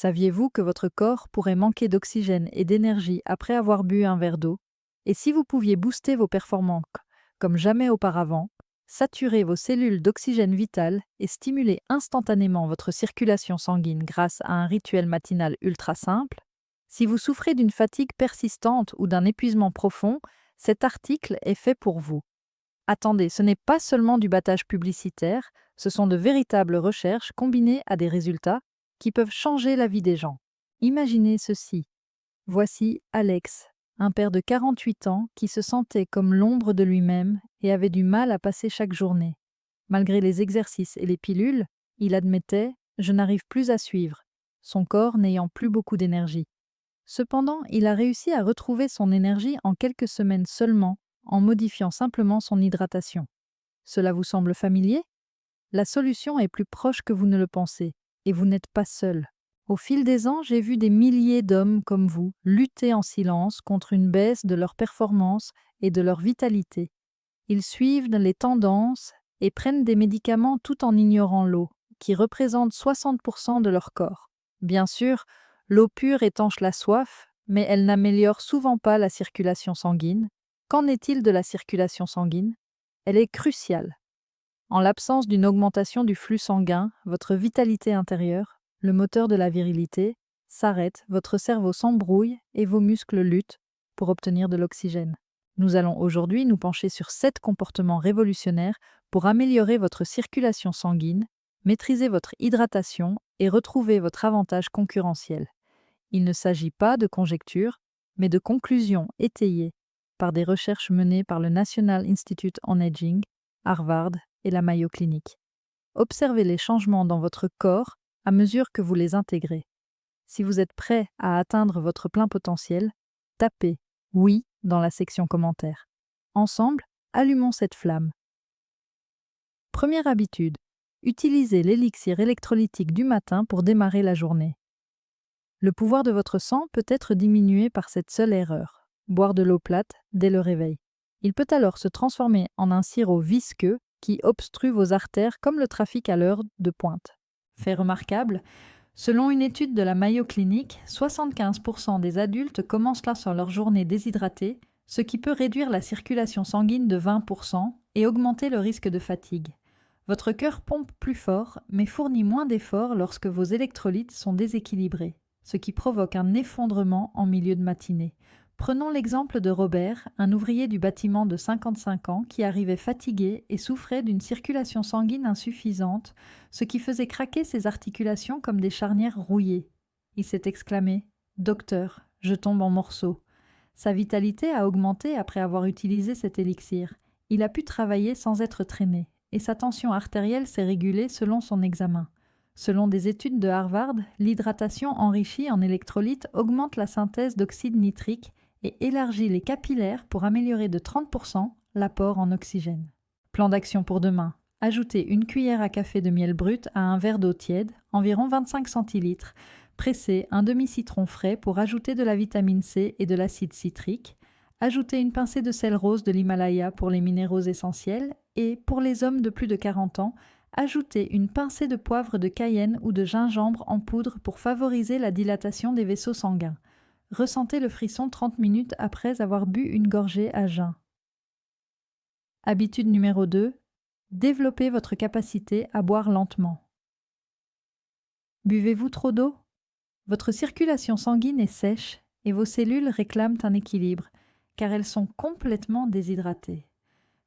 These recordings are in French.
Saviez-vous que votre corps pourrait manquer d'oxygène et d'énergie après avoir bu un verre d'eau? Et si vous pouviez booster vos performances comme jamais auparavant, saturer vos cellules d'oxygène vital et stimuler instantanément votre circulation sanguine grâce à un rituel matinal ultra simple? Si vous souffrez d'une fatigue persistante ou d'un épuisement profond, cet article est fait pour vous. Attendez, ce n'est pas seulement du battage publicitaire, ce sont de véritables recherches combinées à des résultats qui peuvent changer la vie des gens. Imaginez ceci. Voici Alex, un père de 48 ans qui se sentait comme l'ombre de lui-même et avait du mal à passer chaque journée. Malgré les exercices et les pilules, il admettait: je n'arrive plus à suivre, son corps n'ayant plus beaucoup d'énergie. Cependant, il a réussi à retrouver son énergie en quelques semaines seulement, en modifiant simplement son hydratation. Cela vous semble familier? La solution est plus proche que vous ne le pensez, et vous n'êtes pas seul. Au fil des ans, j'ai vu des milliers d'hommes comme vous lutter en silence contre une baisse de leur performance et de leur vitalité. Ils suivent les tendances et prennent des médicaments tout en ignorant l'eau, qui représente 60% de leur corps. Bien sûr, l'eau pure étanche la soif, mais elle n'améliore souvent pas la circulation sanguine. Qu'en est-il de la circulation sanguine? Elle est cruciale. En l'absence d'une augmentation du flux sanguin, votre vitalité intérieure, le moteur de la virilité, s'arrête, votre cerveau s'embrouille et vos muscles luttent pour obtenir de l'oxygène. Nous allons aujourd'hui nous pencher sur 7 comportements révolutionnaires pour améliorer votre circulation sanguine, maîtriser votre hydratation et retrouver votre avantage concurrentiel. Il ne s'agit pas de conjectures, mais de conclusions étayées par des recherches menées par le National Institute on Aging, Harvard et la Mayo Clinic. Observez les changements dans votre corps à mesure que vous les intégrez. Si vous êtes prêt à atteindre votre plein potentiel, tapez «Oui» dans la section commentaires. Ensemble, allumons cette flamme. Première habitude, utilisez l'élixir électrolytique du matin pour démarrer la journée. Le pouvoir de votre sang peut être diminué par cette seule erreur: boire de l'eau plate dès le réveil. Il peut alors se transformer en un sirop visqueux qui obstrue vos artères comme le trafic à l'heure de pointe. Fait remarquable, selon une étude de la Mayo Clinic, 75% des adultes commencent leur journée déshydratés, ce qui peut réduire la circulation sanguine de 20% et augmenter le risque de fatigue. Votre cœur pompe plus fort, mais fournit moins d'efforts lorsque vos électrolytes sont déséquilibrés, ce qui provoque un effondrement en milieu de matinée. Prenons l'exemple de Robert, un ouvrier du bâtiment de 55 ans qui arrivait fatigué et souffrait d'une circulation sanguine insuffisante, ce qui faisait craquer ses articulations comme des charnières rouillées. Il s'est exclamé: « Docteur, je tombe en morceaux ». Sa vitalité a augmenté après avoir utilisé cet élixir. Il a pu travailler sans être traîné, et sa tension artérielle s'est régulée selon son examen. Selon des études de Harvard, l'hydratation enrichie en électrolytes augmente la synthèse d'oxyde nitrique et élargit les capillaires pour améliorer de 30% l'apport en oxygène. Plan d'action pour demain. Ajoutez une cuillère à café de miel brut à un verre d'eau tiède, environ 25 centilitres. Pressez un demi-citron frais pour ajouter de la vitamine C et de l'acide citrique. Ajoutez une pincée de sel rose de l'Himalaya pour les minéraux essentiels. Et pour les hommes de plus de 40 ans, ajoutez une pincée de poivre de cayenne ou de gingembre en poudre pour favoriser la dilatation des vaisseaux sanguins. Ressentez le frisson 30 minutes après avoir bu une gorgée à jeun. Habitude numéro 2. Développez votre capacité à boire lentement. Buvez-vous trop d'eau? Votre circulation sanguine est sèche et vos cellules réclament un équilibre, car elles sont complètement déshydratées.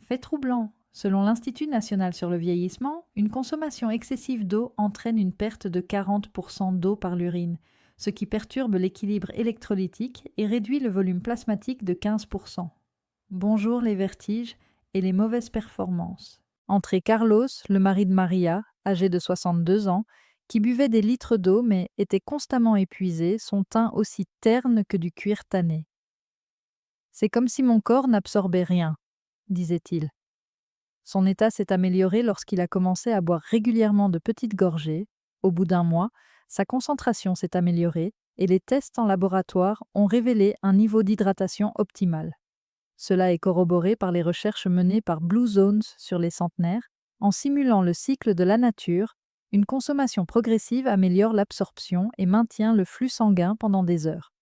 Fait troublant, selon l'Institut national sur le vieillissement, une consommation excessive d'eau entraîne une perte de 40% d'eau par l'urine, ce qui perturbe l'équilibre électrolytique et réduit le volume plasmatique de 15%. Bonjour les vertiges et les mauvaises performances. Entrez Carlos, le mari de Maria, âgé de 62 ans, qui buvait des litres d'eau mais était constamment épuisé, son teint aussi terne que du cuir tanné. C'est comme si mon corps n'absorbait rien, disait-il. Son état s'est amélioré lorsqu'il a commencé à boire régulièrement de petites gorgées. Au bout d'un mois, sa concentration s'est améliorée et les tests en laboratoire ont révélé un niveau d'hydratation optimal. Cela est corroboré par les recherches menées par Blue Zones sur les centenaires, en simulant le cycle de la nature Une consommation progressive améliore l'absorption et maintient le flux sanguin pendant des heures.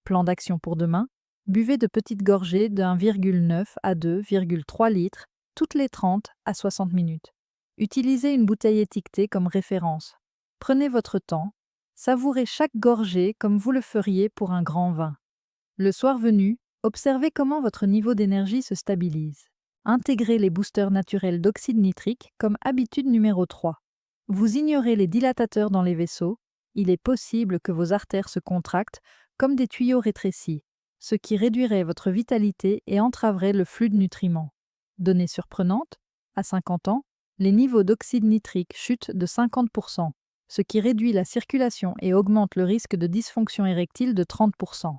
Plan d'action pour demain, buvez de petites gorgées de 1,9 à 2,3 litres toutes les 30 à 60 minutes. Utilisez une bouteille étiquetée comme référence. Prenez votre temps, savourez chaque gorgée comme vous le feriez pour un grand vin. Le soir venu, observez comment votre niveau d'énergie se stabilise. Intégrez les boosters naturels d'oxyde nitrique comme habitude numéro 3. Vous ignorez les dilatateurs dans les vaisseaux, il est possible que vos artères se contractent comme des tuyaux rétrécis, ce qui réduirait votre vitalité et entraverait le flux de nutriments. Donnée surprenante, à 50 ans, les niveaux d'oxyde nitrique chutent de 50%, ce qui réduit la circulation et augmente le risque de dysfonction érectile de 30%.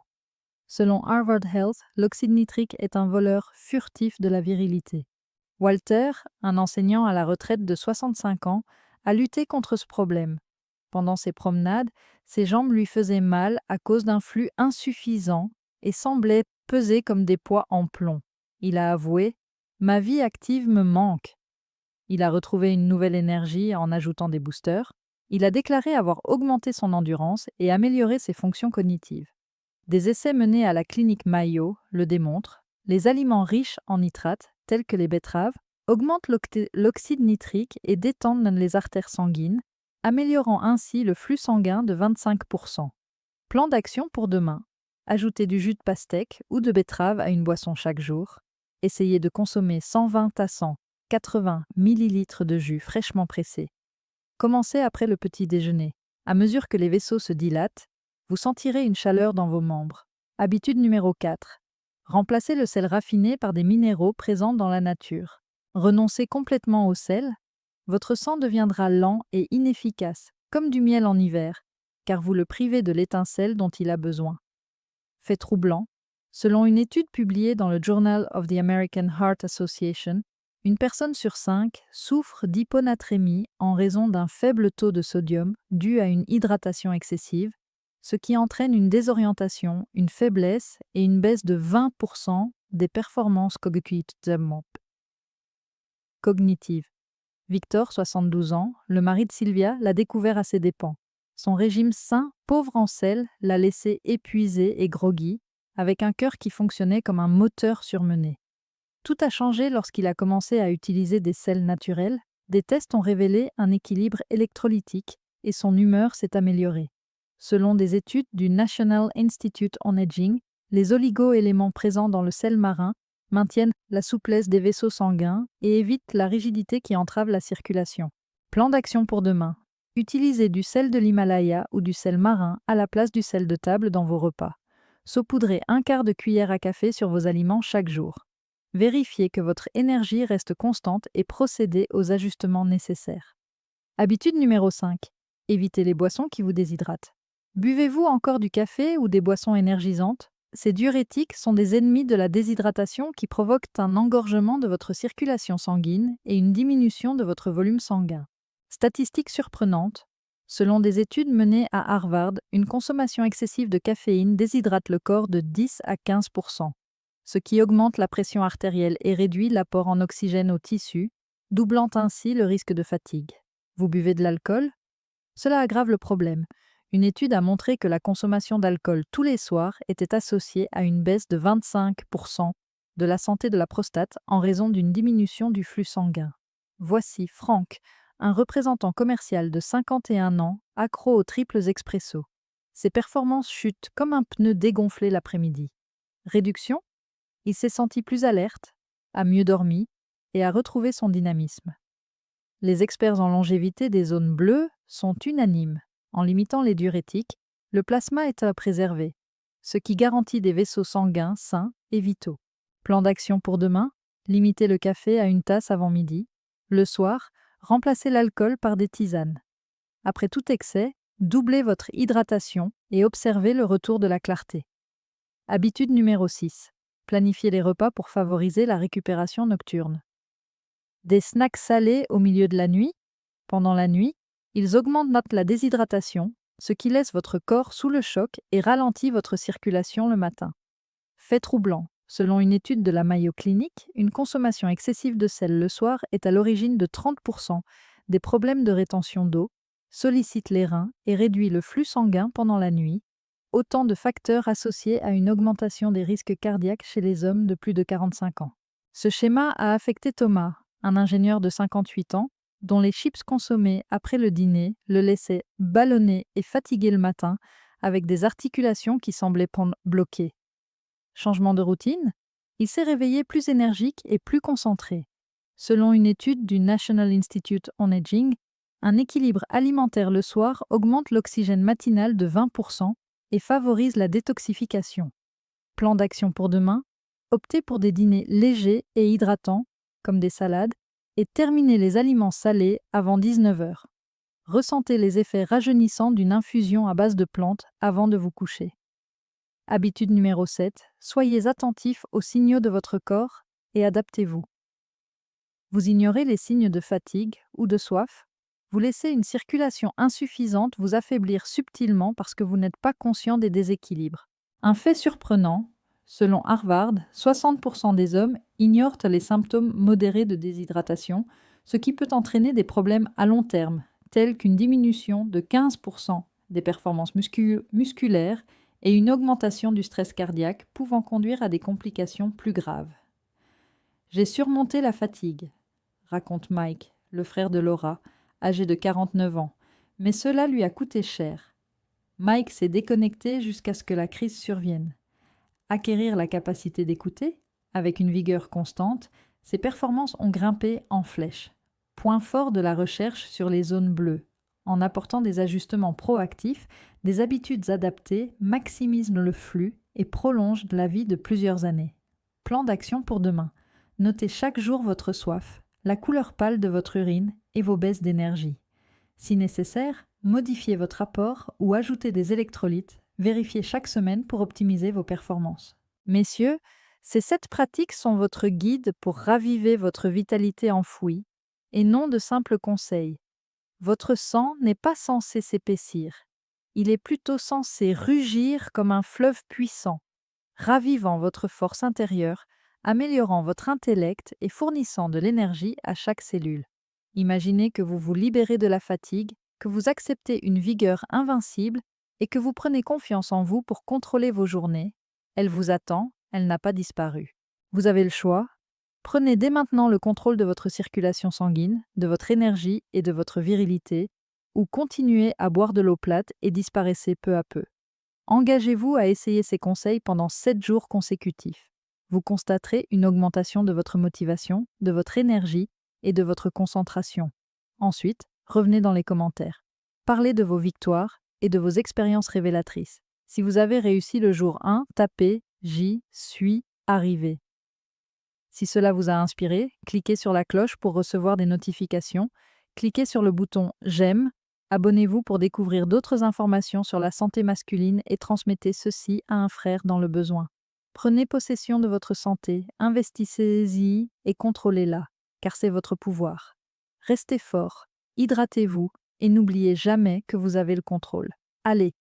Selon Harvard Health, l'oxyde nitrique est un voleur furtif de la virilité. Walter, un enseignant à la retraite de 65 ans, a lutté contre ce problème. Pendant ses promenades, ses jambes lui faisaient mal à cause d'un flux insuffisant et semblaient peser comme des poids en plomb. Il a avoué « Ma vie active me manque ». Il a retrouvé une nouvelle énergie en ajoutant des boosters. Il a déclaré avoir augmenté son endurance et amélioré ses fonctions cognitives. Des essais menés à la clinique Mayo le démontrent. Les aliments riches en nitrates, tels que les betteraves, augmentent l'oxyde nitrique et détendent les artères sanguines, améliorant ainsi le flux sanguin de 25%. Plan d'action pour demain. Ajoutez du jus de pastèque ou de betterave à une boisson chaque jour. Essayez de consommer 120 à 180 ml de jus fraîchement pressé. Commencez après le petit déjeuner. À mesure que les vaisseaux se dilatent, vous sentirez une chaleur dans vos membres. Habitude numéro 4. Remplacez le sel raffiné par des minéraux présents dans la nature. Renoncez complètement au sel. Votre sang deviendra lent et inefficace, comme du miel en hiver, car vous le privez de l'étincelle dont il a besoin. Fait troublant. Selon une étude publiée dans le Journal of the American Heart Association, une personne sur 5 souffre d'hyponatrémie en raison d'un faible taux de sodium dû à une hydratation excessive, ce qui entraîne une désorientation, une faiblesse et une baisse de 20% des performances cognitives. Victor, 72 ans, le mari de Sylvia, l'a découvert à ses dépens. Son régime sain, pauvre en sel, l'a laissé épuisé et groggy, avec un cœur qui fonctionnait comme un moteur surmené. Tout a changé lorsqu'il a commencé à utiliser des sels naturels. Des tests ont révélé un équilibre électrolytique et son humeur s'est améliorée. Selon des études du National Institute on Aging, les oligo-éléments présents dans le sel marin maintiennent la souplesse des vaisseaux sanguins et évitent la rigidité qui entrave la circulation. Plan d'action pour demain. Utilisez du sel de l'Himalaya ou du sel marin à la place du sel de table dans vos repas. Saupoudrez un quart de cuillère à café sur vos aliments chaque jour. Vérifiez que votre énergie reste constante et procédez aux ajustements nécessaires. Habitude numéro 5. Évitez les boissons qui vous déshydratent. Buvez-vous encore du café ou des boissons énergisantes? Ces diurétiques sont des ennemis de la déshydratation qui provoquent un engorgement de votre circulation sanguine et une diminution de votre volume sanguin. Statistique surprenante. Selon des études menées à Harvard, une consommation excessive de caféine déshydrate le corps de 10 à 15%, ce qui augmente la pression artérielle et réduit l'apport en oxygène aux tissus, doublant ainsi le risque de fatigue. Vous buvez de l'alcool? Cela aggrave le problème. Une étude a montré que la consommation d'alcool tous les soirs était associée à une baisse de 25% de la santé de la prostate en raison d'une diminution du flux sanguin. Voici Franck, un représentant commercial de 51 ans, accro aux triples expresso. Ses performances chutent comme un pneu dégonflé l'après-midi. Réduction? Il s'est senti plus alerte, a mieux dormi et a retrouvé son dynamisme. Les experts en longévité des zones bleues sont unanimes. En limitant les diurétiques, le plasma est à préserver, ce qui garantit des vaisseaux sanguins sains et vitaux. Plan d'action pour demain, limitez le café à une tasse avant midi. Le soir, remplacez l'alcool par des tisanes. Après tout excès, doublez votre hydratation et observez le retour de la clarté. Habitude numéro 6. Planifiez les repas pour favoriser la récupération nocturne. Des snacks salés au milieu de la nuit. Pendant la nuit, ils augmentent la déshydratation, ce qui laisse votre corps sous le choc et ralentit votre circulation le matin. Fait troublant. Selon une étude de la Mayo Clinic, une consommation excessive de sel le soir est à l'origine de 30% des problèmes de rétention d'eau, sollicite les reins et réduit le flux sanguin pendant la nuit, autant de facteurs associés à une augmentation des risques cardiaques chez les hommes de plus de 45 ans. Ce schéma a affecté Thomas, un ingénieur de 58 ans, dont les chips consommés après le dîner le laissaient ballonné et fatigué le matin, avec des articulations qui semblaient bloquées. Changement de routine, il s'est réveillé plus énergique et plus concentré. Selon une étude du National Institute on Aging, un équilibre alimentaire le soir augmente l'oxygène matinal de 20% et favorise la détoxification. Plan d'action pour demain, optez pour des dîners légers et hydratants, comme des salades, et terminez les aliments salés avant 19 heures. Ressentez les effets rajeunissants d'une infusion à base de plantes avant de vous coucher. Habitude numéro 7, soyez attentif aux signaux de votre corps et adaptez-vous. Vous ignorez les signes de fatigue ou de soif? Vous laissez une circulation insuffisante vous affaiblir subtilement parce que vous n'êtes pas conscient des déséquilibres. Un fait surprenant, selon Harvard, 60% des hommes ignorent les symptômes modérés de déshydratation, ce qui peut entraîner des problèmes à long terme, tels qu'une diminution de 15% des performances musculaires et une augmentation du stress cardiaque pouvant conduire à des complications plus graves. J'ai surmonté la fatigue, raconte Mike, le frère de Laura, âgé de 49 ans, mais cela lui a coûté cher. Mike s'est déconnecté jusqu'à ce que la crise survienne. Acquérir la capacité d'écouter, avec une vigueur constante, ses performances ont grimpé en flèche. Point fort de la recherche sur les zones bleues. En apportant des ajustements proactifs, des habitudes adaptées maximisent le flux et prolongent la vie de plusieurs années. Plan d'action pour demain. Notez chaque jour votre soif, la couleur pâle de votre urine et vos baisses d'énergie. Si nécessaire, modifiez votre apport ou ajoutez des électrolytes. Vérifiez chaque semaine pour optimiser vos performances. Messieurs, ces 7 pratiques sont votre guide pour raviver votre vitalité enfouie et non de simples conseils. Votre sang n'est pas censé s'épaissir. Il est plutôt censé rugir comme un fleuve puissant, ravivant votre force intérieure, améliorant votre intellect et fournissant de l'énergie à chaque cellule. Imaginez que vous vous libérez de la fatigue, que vous acceptez une vigueur invincible et que vous prenez confiance en vous pour contrôler vos journées. Elle vous attend, elle n'a pas disparu. Vous avez le choix. Prenez dès maintenant le contrôle de votre circulation sanguine, de votre énergie et de votre virilité, ou continuez à boire de l'eau plate et disparaissez peu à peu. Engagez-vous à essayer ces conseils pendant 7 jours consécutifs. Vous constaterez une augmentation de votre motivation, de votre énergie et de votre concentration. Ensuite, revenez dans les commentaires. Parlez de vos victoires et de vos expériences révélatrices. Si vous avez réussi le jour 1, tapez « J'y suis arrivé ». Si cela vous a inspiré, cliquez sur la cloche pour recevoir des notifications, cliquez sur le bouton « J'aime », abonnez-vous pour découvrir d'autres informations sur la santé masculine et transmettez ceci à un frère dans le besoin. Prenez possession de votre santé, investissez-y et contrôlez-la, car c'est votre pouvoir. Restez fort, hydratez-vous et n'oubliez jamais que vous avez le contrôle. Allez,